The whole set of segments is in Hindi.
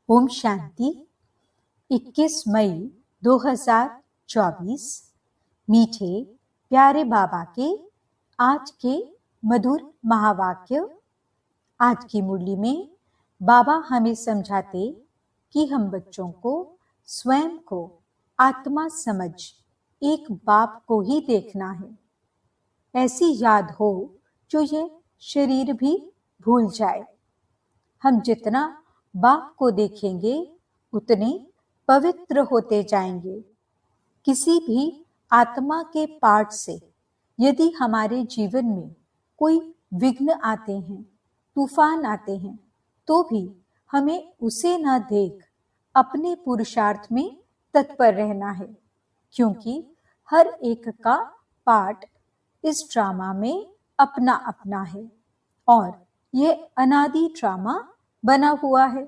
ओम शांति। 21 मई 2024 मीठे प्यारे बाबा के आज के मधुर महावाक्य। आज की मुरली में बाबा हमें समझाते कि हम बच्चों को स्वयं को आत्मा समझ एक बाप को ही देखना है। ऐसी याद हो जो ये शरीर भी भूल जाए। हम जितना बाप को देखेंगे उतने पवित्र होते जाएंगे। किसी भी आत्मा के पाठ से यदि हमारे जीवन में कोई विघ्न आते हैं, तूफान आते हैं, तो भी हमें उसे न देख अपने पुरुषार्थ में तत्पर रहना है, क्योंकि हर एक का पार्ट इस ड्रामा में अपना अपना है और यह अनादि ड्रामा बना हुआ है।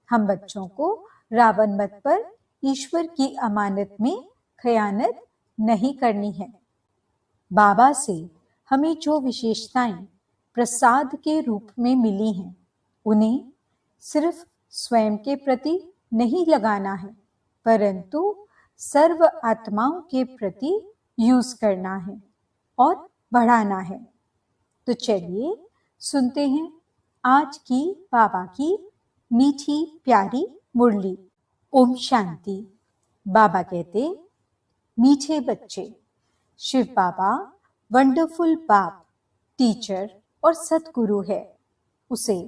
हम बच्चों को रावण मत पर ईश्वर की अमानत में खयानत नहीं करनी है। बाबा से हमें जो विशेषताएं प्रसाद के रूप में मिली हैं, उन्हें सिर्फ स्वयं के प्रति नहीं लगाना है, परंतु सर्व आत्माओं के प्रति यूज करना है और बढ़ाना है। तो चलिए सुनते हैं आज की बाबा की मीठी प्यारी मुरली। ओम शांति। बाबा कहते, मीठे बच्चे, शिव बाबा वंडरफुल बाप, टीचर और सतगुरु है। उसे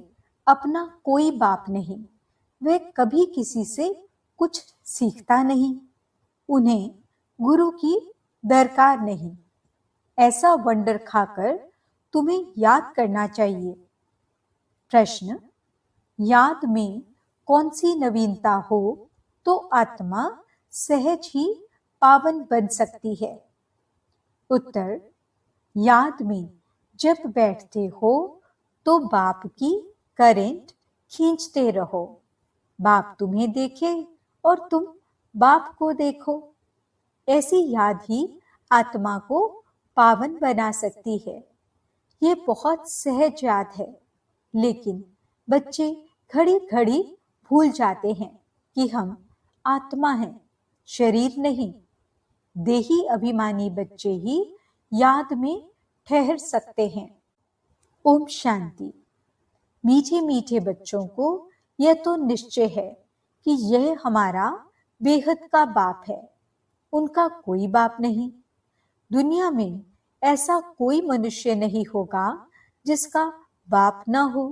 अपना कोई बाप नहीं, वह कभी किसी से कुछ सीखता नहीं, उन्हें गुरु की दरकार नहीं। ऐसा वंडर खाकर तुम्हें याद करना चाहिए। प्रश्न, याद में कौन सी नवीनता हो तो आत्मा सहज ही पावन बन सकती है? उत्तर, याद में जब बैठते हो तो बाप की करंट खींचते रहो। बाप तुम्हें देखे और तुम बाप को देखो। ऐसी याद ही आत्मा को पावन बना सकती है। ये बहुत सहज याद है, लेकिन बच्चे घड़ी घड़ी भूल जाते हैं कि हम आत्मा हैं, शरीर नहीं। देही अभिमानी बच्चे ही याद में ठहर सकते हैं। ओम शांति। मीठे मीठे बच्चों को यह तो निश्चय है कि यह हमारा बेहद का बाप है, उनका कोई बाप नहीं। दुनिया में ऐसा कोई मनुष्य नहीं होगा जिसका बाप न हो।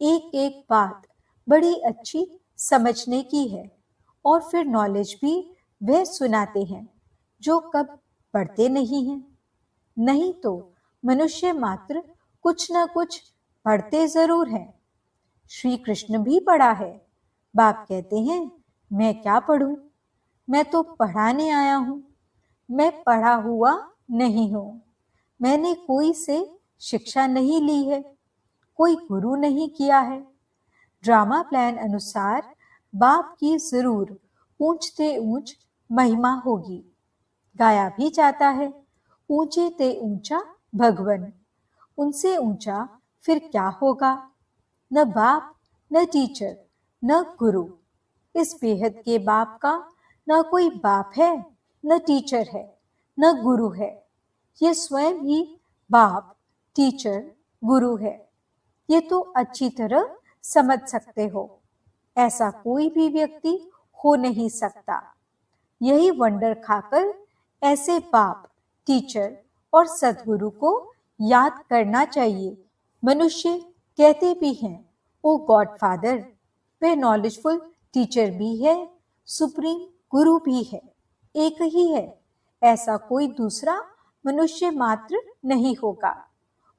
एक एक बात बड़ी अच्छी समझने की है और फिर नॉलेज भी वह सुनाते हैं जो कब पढ़ते नहीं हैं। नहीं तो मनुष्य मात्र कुछ न कुछ पढ़ते जरूर हैं। श्री कृष्ण भी पढ़ा है। बाप कहते हैं, मैं क्या पढ़ूं, मैं तो पढ़ाने आया हूं, मैं पढ़ा हुआ नहीं हूं। मैंने कोई से शिक्षा नहीं ली है, कोई गुरु नहीं किया है। ड्रामा प्लान अनुसार बाप की जरूर ऊंचते ऊंच महिमा होगी। गाया भी जाता है, ऊंचे ते ऊंचा भगवन। उनसे ऊंचा फिर क्या होगा? न बाप, न टीचर, न गुरु। इस बेहद के बाप का न कोई बाप है, न टीचर है, न गुरु है। ये स्वयं ही बाप, टीचर, गुरु है। ये तो अच्छी तरह समझ सकते हो। ऐसा कोई भी व्यक्ति हो नहीं सकता। यही वंडर खाकर ऐसे बाप, टीचर और सद्गुरु को याद करना चाहिए। मनुष्य कहते भी हैं, ओ गॉड फादर। वे नॉलेजफुल टीचर भी है, सुप्रीम गुरु भी है, एक ही है। ऐसा कोई दूसरा मनुष्य मात्र नहीं होगा।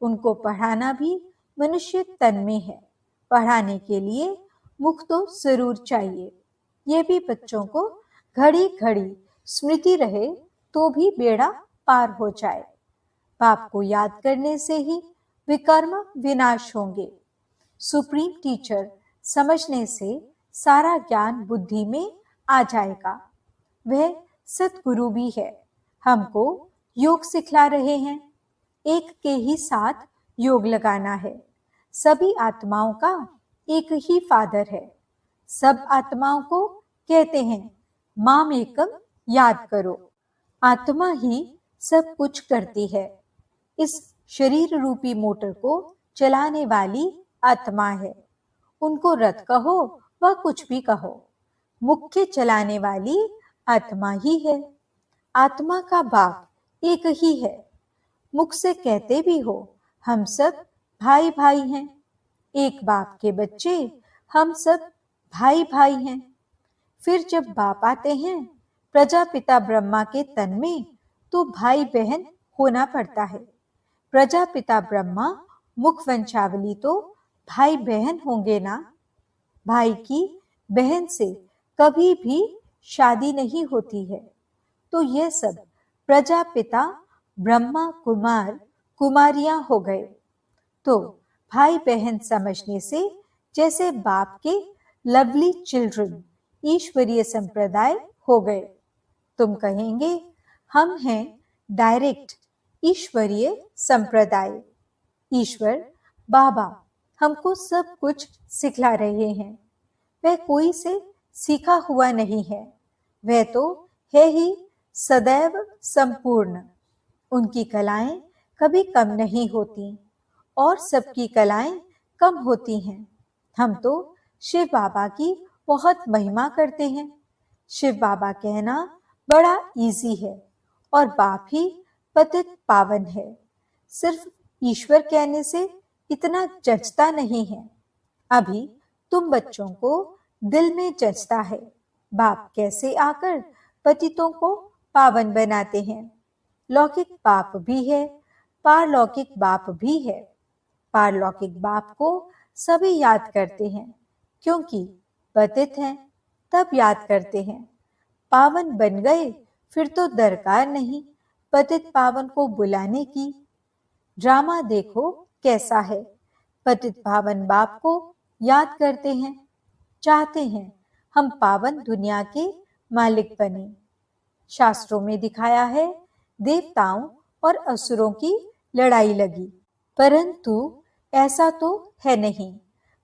उनको पढ़ाना भी मनुष्य तन में है। पढ़ाने के लिए मुख तो जरूर चाहिए। यह भी बच्चों को घड़ी घड़ी स्मृति रहे तो भी बेड़ा पार हो जाए। बाप को याद करने से ही विकर्म विनाश होंगे। सुप्रीम टीचर समझने से सारा ज्ञान बुद्धि में आ जाएगा। वह सतगुरु भी है, हमको योग सिखला रहे हैं। एक के ही साथ योग लगाना है। सभी आत्माओं का एक ही फादर है। सब आत्माओं को कहते हैं माम एकम याद करो। आत्मा ही सब कुछ करती है। इस शरीर रूपी मोटर को चलाने वाली आत्मा है। उनको रथ कहो व कुछ भी कहो, मुख्य चलाने वाली आत्मा ही है। आत्मा का बाप एक ही है। मुख से कहते भी हो हम सब भाई भाई हैं। एक बाप के बच्चे हम सब भाई भाई हैं। फिर जब बाप आते हैं प्रजापिता ब्रह्मा के तन में, तो भाई बहन होना पड़ता है। प्रजापिता ब्रह्मा मुख वंशावली तो भाई बहन होंगे ना। भाई की बहन से कभी भी शादी नहीं होती है। तो यह सब प्रजापिता ब्रह्मा कुमार कुमारियां हो गए। तो भाई बहन समझने से जैसे बाप के लवली चिल्ड्रन ईश्वरीय संप्रदाय हो गए। तुम कहेंगे हम हैं डायरेक्ट ईश्वरीय संप्रदाय। ईश्वर बाबा हमको सब कुछ सिखला रहे हैं। वह कोई से सीखा हुआ नहीं है, वह तो है ही सदैव संपूर्ण। उनकी कलाएं कभी कम नहीं होती और सबकी कलाएं कम होती हैं। हम तो शिव बाबा की बहुत महिमा करते हैं। शिव बाबा कहना बड़ा इजी है और बाप ही पतित पावन है। सिर्फ ईश्वर कहने से इतना जचता नहीं है। अभी तुम बच्चों को दिल में जचता है बाप कैसे आकर पतितों को पावन बनाते हैं। लौकिक बाप भी है, पारलौकिक बाप भी है। पारलौकिक बाप को सभी याद करते हैं, क्योंकि पतित हैं तब याद करते हैं। पावन बन गए फिर तो दरकार नहीं पतित पावन को बुलाने की। ड्रामा देखो कैसा है। पतित पावन बाप को याद करते हैं, चाहते हैं हम पावन दुनिया के मालिक बने। शास्त्रों में दिखाया है देवताओं और असुरों की लड़ाई लगी, परंतु ऐसा तो है नहीं।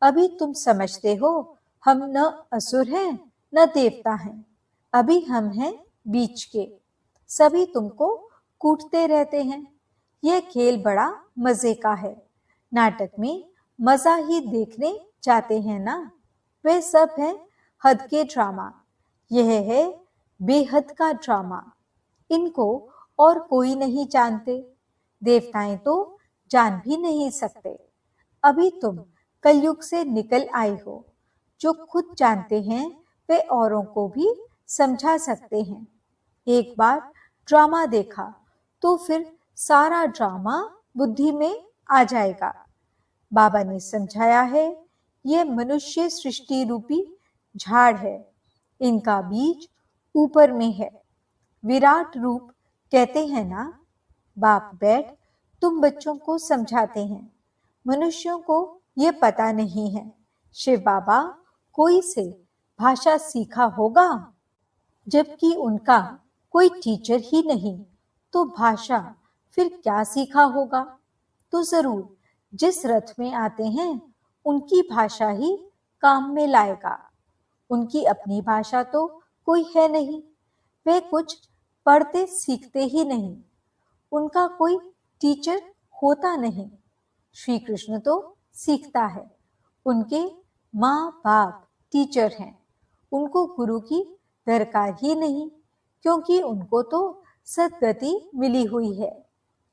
अभी तुम समझते हो हम न असुर हैं न देवता हैं। अभी हम हैं बीच के। सभी तुमको कूटते रहते हैं। यह खेल बड़ा मजे का है। नाटक में मजा ही देखने जाते हैं ना। वे सब है हद के ड्रामा। यह है बेहद का ड्रामा। इनको और कोई नहीं जानते। देवताएं तो जान भी नहीं सकते। अभी तुम कलयुग से निकल आए हो। जो खुद जानते हैं वे औरों को भी समझा सकते हैं। एक बार ड्रामा देखा तो फिर सारा ड्रामा बुद्धि में आ जाएगा। बाबा ने समझाया है ये मनुष्य सृष्टि रूपी झाड़ है। इनका बीज ऊपर में है। विराट रूप कहते हैं ना। बाप बैठ तुम बच्चों को समझाते हैं। मनुष्यों को ये पता नहीं है। शिव बाबा कोई से भाषा सीखा होगा, जबकि उनका कोई टीचर ही नहीं, तो भाषा फिर क्या सीखा होगा। तो जरूर जिस रथ में आते हैं उनकी भाषा ही काम में लाएगा। उनकी अपनी भाषा तो कोई है नहीं। वे कुछ पढ़ते सीखते ही नहीं। उनका कोई टीचर होता नहीं। श्री कृष्ण तो सीखता है। उनके माँ बाप टीचर हैं। उनको गुरु की दरकार ही नहीं, क्योंकि उनको तो सद्गति मिली हुई है।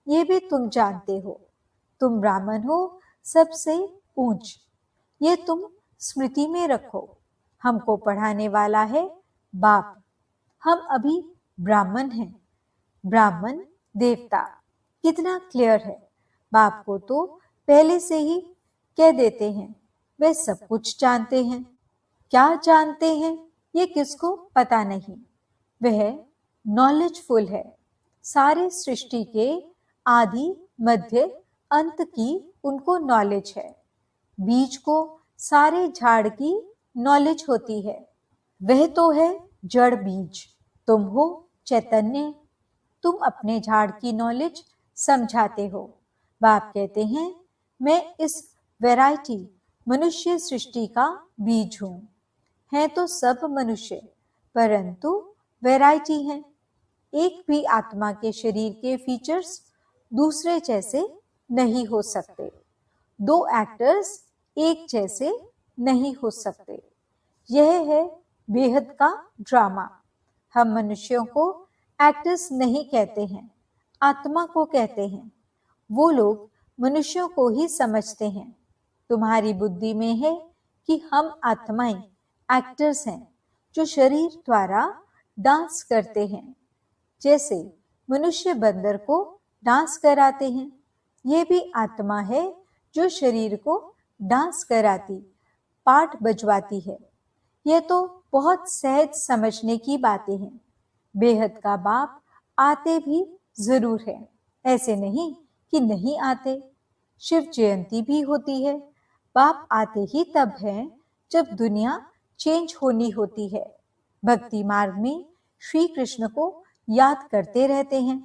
ये भी तुम जानते हो। तुम ब्राह्मण हो सबसे ऊंच। ये तुम स्मृति में रखो। हमको पढ़ाने वाला है बाप। हम अभी ब्राह्मण हैं। ब्राह्मण देवता कितना क्लियर है। बाप को तो पहले से ही कह देते हैं। वे सब कुछ जानते हैं। क्या जानते हैं ये किसको पता नहीं। वह नॉलेजफुल है। सारे सृष्टि के आदि मध्य अंत की उनको नॉलेज है। बीज को सारे झाड़ की नॉलेज होती है। वह तो है जड़ बीज। तुम हो चैतन्य। तुम अपने झाड़ की नॉलेज समझाते हो। बाप कहते हैं मैं इस वैरायटी मनुष्य सृष्टि का बीज हूं। हैं तो सब मनुष्य, परंतु वैरायटी है। एक भी आत्मा के शरीर के फीचर्स दूसरे जैसे नहीं हो सकते। दो एक्टर्स एक जैसे नहीं हो सकते। यह है बेहद का ड्रामा। हम मनुष्यों को एक्टर्स नहीं कहते हैं, आत्मा को कहते हैं। वो लोग मनुष्यों को ही समझते हैं। तुम्हारी बुद्धि में है कि हम आत्माएं एक्टर्स हैं जो शरीर द्वारा डांस करते हैं। जैसे मनुष्य बंदर को डांस कराते हैं, ये भी आत्मा है जो शरीर को डांस कराती, पाठ बजवाती है। यह तो बहुत सहज समझने की बातें हैं। बेहद का बाप आते भी जरूर है, ऐसे नहीं कि नहीं आते। शिव जयंती भी होती है। बाप आते ही तब है जब दुनिया चेंज होनी होती है। भक्ति मार्ग में श्री कृष्ण को याद करते रहते हैं,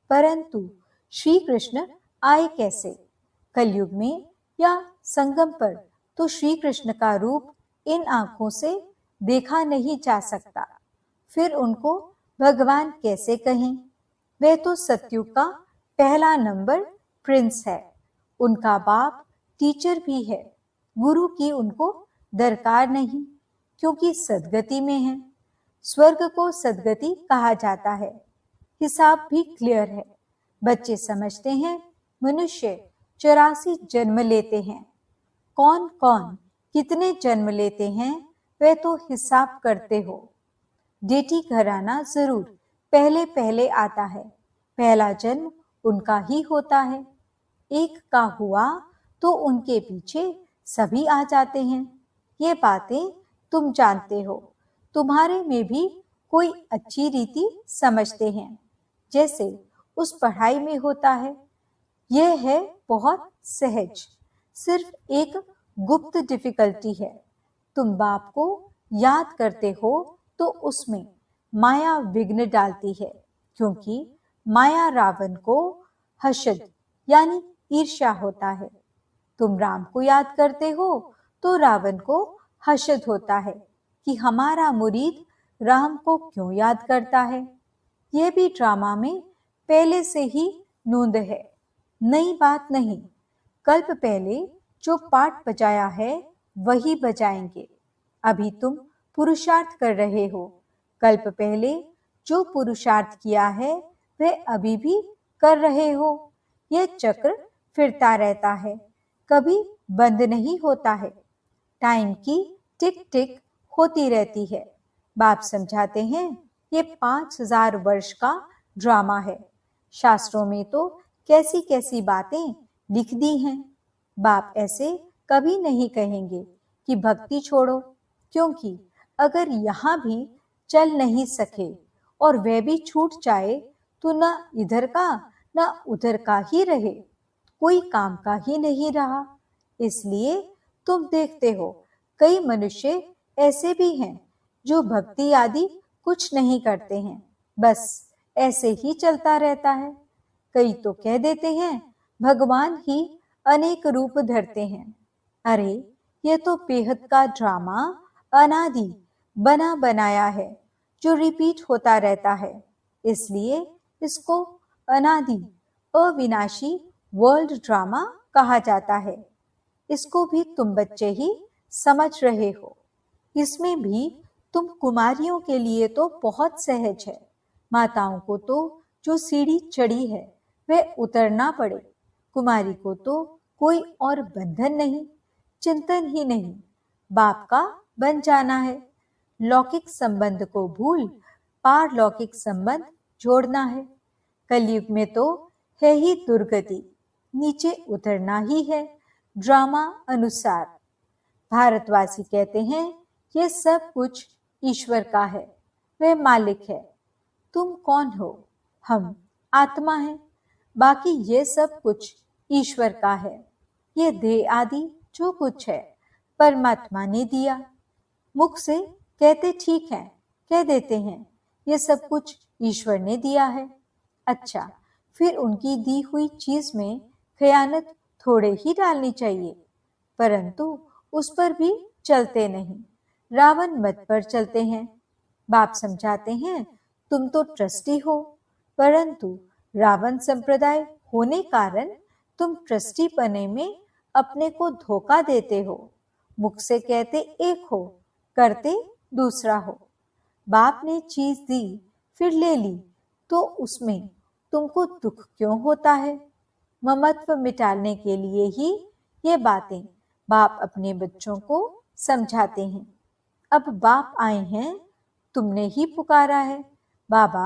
परंतु श्री कृष्ण आए कैसे? कलयुग में या संगम पर तो श्री कृष्ण का रूप इन आंखों से देखा नहीं जा सकता। फिर उनको भगवान कैसे कहें? वे तो सतयुग का पहला नंबर प्रिंस है। उनका बाप टीचर भी है। गुरु की उनको दरकार नहीं, क्योंकि सदगति में है। स्वर्ग को सदगति कहा जाता है। हिसाब भी क्लियर है। बच्चे समझते हैं मनुष्य 84 जन्म लेते हैं। कौन कौन कितने जन्म लेते हैं वे तो हिसाब करते हो। डेटी घराना जरूर पहले पहले आता है। पहला जन्म उनका ही होता है। एक का हुआ तो उनके पीछे सभी आ जाते हैं। ये बातें तुम जानते हो। तुम्हारे में भी कोई अच्छी रीति समझते हैं, जैसे उस पढ़ाई में होता है। यह है बहुत सहज। सिर्फ एक गुप्त डिफिकल्टी है। तुम बाप को याद करते हो तो उसमें माया विघ्न डालती है, क्योंकि माया रावण को हसद यानी ईर्ष्या होता है। तुम राम को याद करते हो तो रावण को हसद होता है कि हमारा मुरीद राम को क्यों याद करता है। यह भी ड्रामा में पहले से ही नूंद है, नई बात नहीं। कल्प पहले जो पाठ बजाया है वही बजाएंगे। अभी तुम पुरुषार्थ कर रहे हो। कल्प पहले जो पुरुषार्थ किया है वह अभी भी कर रहे हो। यह चक्र फिरता रहता है, कभी बंद नहीं होता है। टाइम की टिक टिक होती रहती है। बाप समझाते हैं ये 5000 वर्ष का ड्रामा है। शास्त्रों में तो कैसी कैसी बातें लिख दी हैं। बाप ऐसे कभी नहीं कहेंगे कि भक्ति छोड़ो, क्योंकि अगर यहाँ भी चल नहीं सके और वह भी छूट जाए तो न इधर का न उधर का ही रहे, कोई काम का ही नहीं रहा। इसलिए तुम देखते हो कई मनुष्य ऐसे भी हैं जो भक्ति आदि कुछ नहीं करते हैं, बस ऐसे ही चलता रहता है। कई तो कह देते हैं भगवान ही अनेक रूप धरते हैं। अरे ये तो बेहद का ड्रामा अनादि बना बनाया है जो रिपीट होता रहता है। इसलिए इसको अनादि अविनाशी वर्ल्ड ड्रामा कहा जाता है। इसको भी तुम बच्चे ही समझ रहे हो। इसमें भी तुम कुमारियों के लिए तो बहुत सहज है। माताओं को तो जो सीढ़ी चढ़ी है वह उतरना पड़े। कुमारी को तो कोई और बंधन नहीं, चिंतन ही नहीं, बाप का बन जाना है। लौकिक संबंध को भूल पारलौकिक संबंध जोड़ना है। कलयुग में तो है ही दुर्गति, नीचे उतरना ही है ड्रामा अनुसार। भारतवासी कहते हैं ये सब कुछ ईश्वर का है, वह मालिक है। तुम कौन हो? हम आत्मा हैं। बाकी ये सब कुछ ईश्वर का है। ये देह आदि जो कुछ है परमात्मा ने दिया। मुख से कहते ठीक है, कह देते हैं ये सब कुछ ईश्वर ने दिया है। अच्छा, फिर उनकी दी हुई चीज में खयानत थोड़े ही डालनी चाहिए, परंतु उस पर भी चलते नहीं। रावण मत पर चलते हैं। बाप समझाते हैं, तुम तो ट्रस्टी हो, परंतु रावण संप्रदाय होने कारण तुम ट्रस्टी बने में अपने को धोखा देते हो। मुख से कहते एक हो, करते दूसरा हो। बाप ने चीज दी फिर ले ली तो उसमें तुमको दुख क्यों होता है? ममत्व मिटाने के लिए ही ये बातें बाप अपने बच्चों को समझाते हैं। अब बाप आए हैं, तुमने ही पुकारा है, बाबा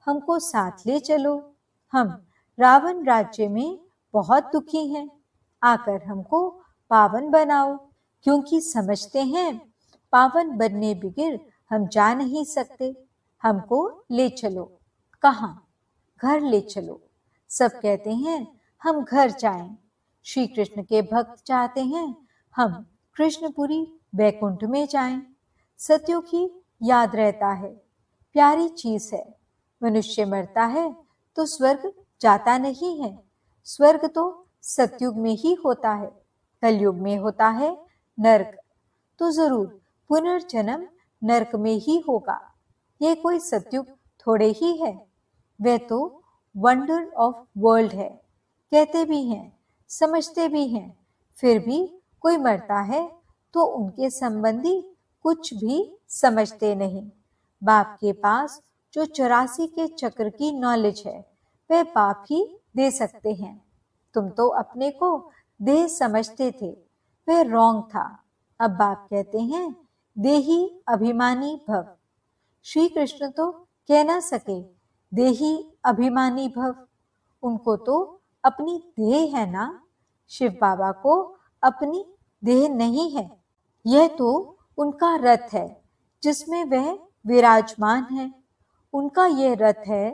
हमको साथ ले चलो, हम रावण राज्य में बहुत दुखी हैं, आकर हमको पावन बनाओ, क्योंकि समझते हैं पावन बनने बिगर हम जा नहीं सकते, हमको ले चलो। कहाँ? घर ले चलो। सब कहते हैं हम घर जाएं। श्री कृष्ण के भक्त चाहते हैं हम कृष्णपुरी बैकुंठ में जाएं। सत्यों की याद रहता है, प्यारी चीज है। मनुष्य मरता है तो स्वर्ग जाता नहीं है। स्वर्ग तो सतयुग में ही होता है, कलयुग में होता है नरक। तो जरूर पुनर्जन्म नरक में ही होगा। ये कोई सतयुग थोड़े ही है, वह तो वंडर ऑफ वर्ल्ड है। कहते भी हैं, समझते भी हैं, फिर भी कोई मरता है तो उनके संबंधी कुछ भी समझते नहीं। बाप के पास जो 84 के चक्र की नॉलेज है वह बाप ही दे सकते हैं। तुम तो अपने को देह समझते थे, वह रॉन्ग था। अब बाप कहते हैं देही अभिमानी भव। श्री कृष्ण तो कह ना सके देही अभिमानी भव, उनको तो अपनी देह है ना। शिव बाबा को अपनी देह नहीं है, यह तो उनका रथ है जिसमें वह विराजमान है। उनका यह रथ है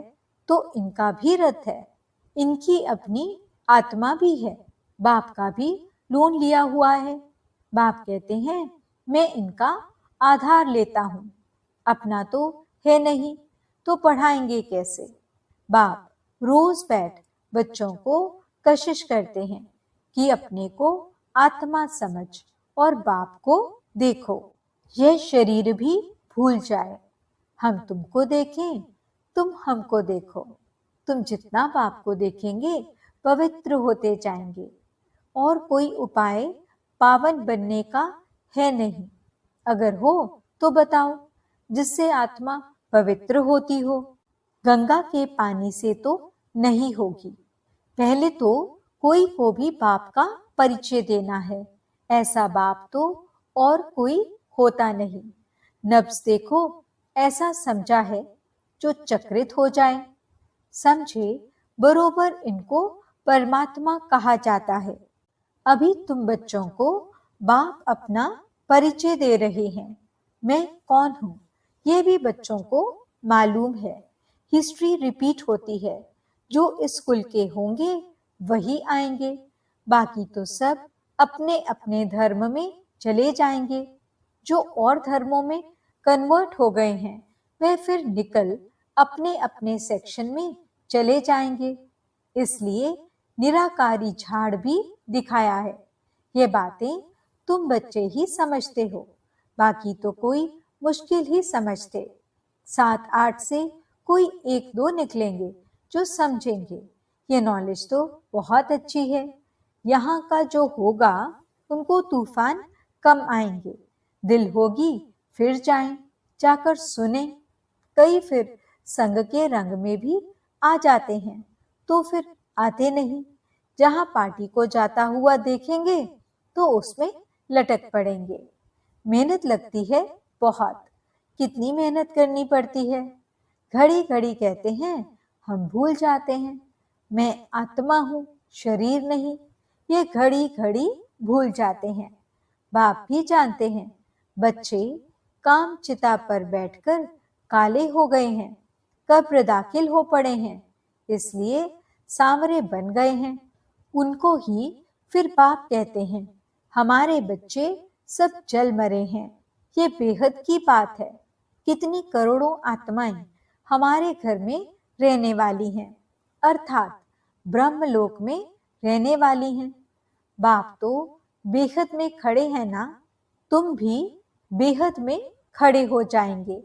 तो इनका भी रथ है। इनकी अपनी आत्मा भी है, बाप का भी लोन लिया हुआ है। बाप कहते हैं मैं इनका आधार लेता हूँ, अपना तो है नहीं तो पढ़ाएंगे कैसे? बाप रोज बैठ बच्चों को कशिश करते हैं कि अपने को आत्मा समझ और बाप को देखो। यह शरीर भी भूल जाए, हम तुमको देखें, तुम हमको देखो। तुम जितना बाप को देखेंगे पवित्र होते जाएंगे। और कोई उपाय पावन बनने का है नहीं। अगर हो तो बताओ, जिससे आत्मा पवित्र होती हो। गंगा के पानी से तो नहीं होगी। पहले तो कोई को भी बाप का परिचय देना है। ऐसा बाप तो और कोई होता नहीं। नब्ज देखो, ऐसा समझा है जो चक्रित हो जाए। समझे बरोबर इनको परमात्मा कहा जाता है। अभी तुम बच्चों को बाप अपना परिचय दे रहे हैं, मैं कौन हूँ ये भी बच्चों को मालूम है। हिस्ट्री रिपीट होती है, जो इस कुल के होंगे वही आएंगे, बाकी तो सब अपने अपने धर्म में चले जाएंगे। जो और धर्मों में कन्वर्ट हो गए हैं वह फिर निकल अपने अपने सेक्शन में चले जाएंगे। इसलिए निराकारी झाड़ भी दिखाया है। ये बातें तुम बच्चे ही समझते हो, बाकी तो कोई मुश्किल ही समझते। 7-8 से कोई 1-2 निकलेंगे जो समझेंगे। ये नॉलेज तो बहुत अच्छी है। यहाँ का जो होगा उनको तूफान कम आएंगे। दिल होगी फिर जाएं, जाकर सुने। कई फिर संग के रंग में भी आ जाते हैं तो फिर आते नहीं। जहां पार्टी को जाता हुआ देखेंगे तो उसमें लटक पड़ेंगे। मेहनत लगती है बहुत। कितनी मेहनत करनी पड़ती है। घड़ी घड़ी कहते हैं, हम भूल जाते हैं मैं आत्मा हूँ, शरीर नहीं। ये घड़ी घड़ी भूल जाते हैं। बाप भी जानते हैं बच्चे काम चिता पर बैठकर काले हो गए हैं, कब्र दाखिल हो पड़े हैं, इसलिए सांवरे बन गए हैं। उनको ही फिर बाप कहते हैं हमारे बच्चे सब जल मरे हैं। ये बेहद की बात है। कितनी करोड़ों आत्माएं हमारे घर में रहने वाली हैं, अर्थात ब्रह्मलोक में रहने वाली हैं। बाप तो बेहद में खड़े हैं ना। तुम भी बेहद में खड़े हो जाएंगे।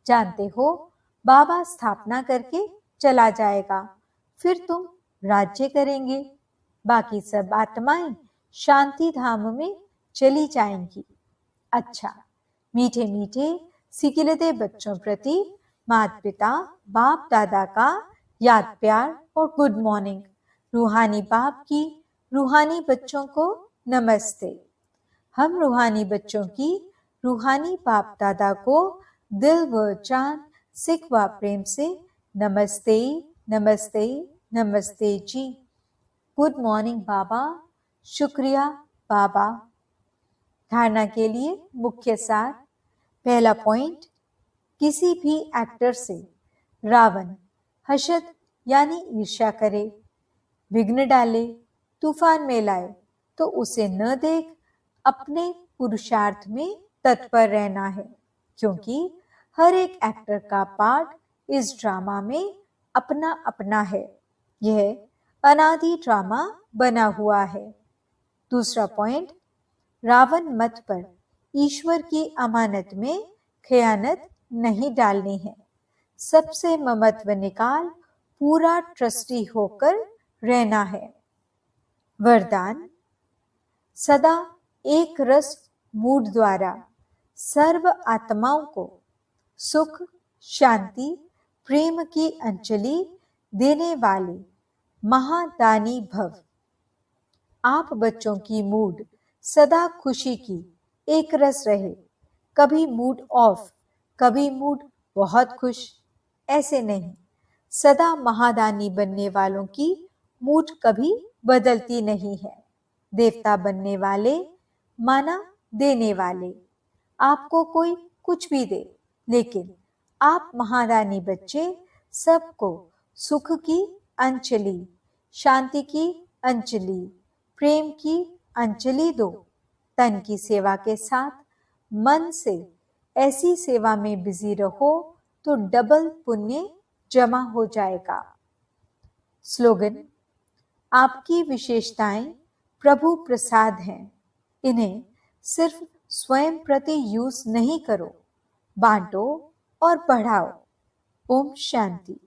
जानते हो, बाबा स्थापना करके चला जाएगा, फिर तुम राज्य करेंगे। बाकी सब आत्माएं शांति धाम में चली जाएंगी। अच्छा, मीठे मीठे सिकिलते बच्चों प्रति माता पिता बाप दादा का याद प्यार और गुड मॉर्निंग। रूहानी बाप की रूहानी बच्चों को नमस्ते। हम रूहानी बच्चों की रूहानी बाप दादा को दिल व जान सिख व प्रेम से नमस्ते नमस्ते नमस्ते जी। गुड मॉर्निंग बाबा। शुक्रिया बाबा। धारणा के लिए मुख्य सार। पहला पॉइंट, किसी भी एक्टर से रावण हसद यानी ईर्ष्या करे, विघ्न डाले, तूफान में लाए तो उसे न देख अपने पुरुषार्थ में तत्पर रहना है, क्योंकि हर एक एक्टर का पार्ट इस ड्रामा में अपना अपना है। यह अनादि ड्रामा बना हुआ है। दूसरा पॉइंट, रावण मत पर ईश्वर की अमानत में खयानत नहीं डालनी है। सबसे ममत्व निकाल पूरा ट्रस्टी होकर रहना है। वरदान, सदा एक रस मूड द्वारा सर्व आत्माओं को सुख शांति प्रेम की अंजलि देने वाले महादानी भव। आप बच्चों की मूड सदा खुशी की एक रस रहे, कभी मूड ऑफ, कभी मूड बहुत खुश, ऐसे नहीं। सदा महादानी बनने वालों की मूड कभी बदलती नहीं है। देवता बनने वाले माना देने वाले। आपको कोई कुछ भी दे, लेकिन आप महादानी बच्चे सबको सुख की अंजलि, शांति की अंजलि, प्रेम की अंजलि दो। तन की सेवा के साथ मन से ऐसी सेवा में बिजी रहो तो डबल पुण्य जमा हो जाएगा। स्लोगन, आपकी विशेषताएं प्रभु प्रसाद हैं, इन्हें सिर्फ स्वयं प्रति यूज नहीं करो, बांटो और बढ़ाओ। ओम शांति।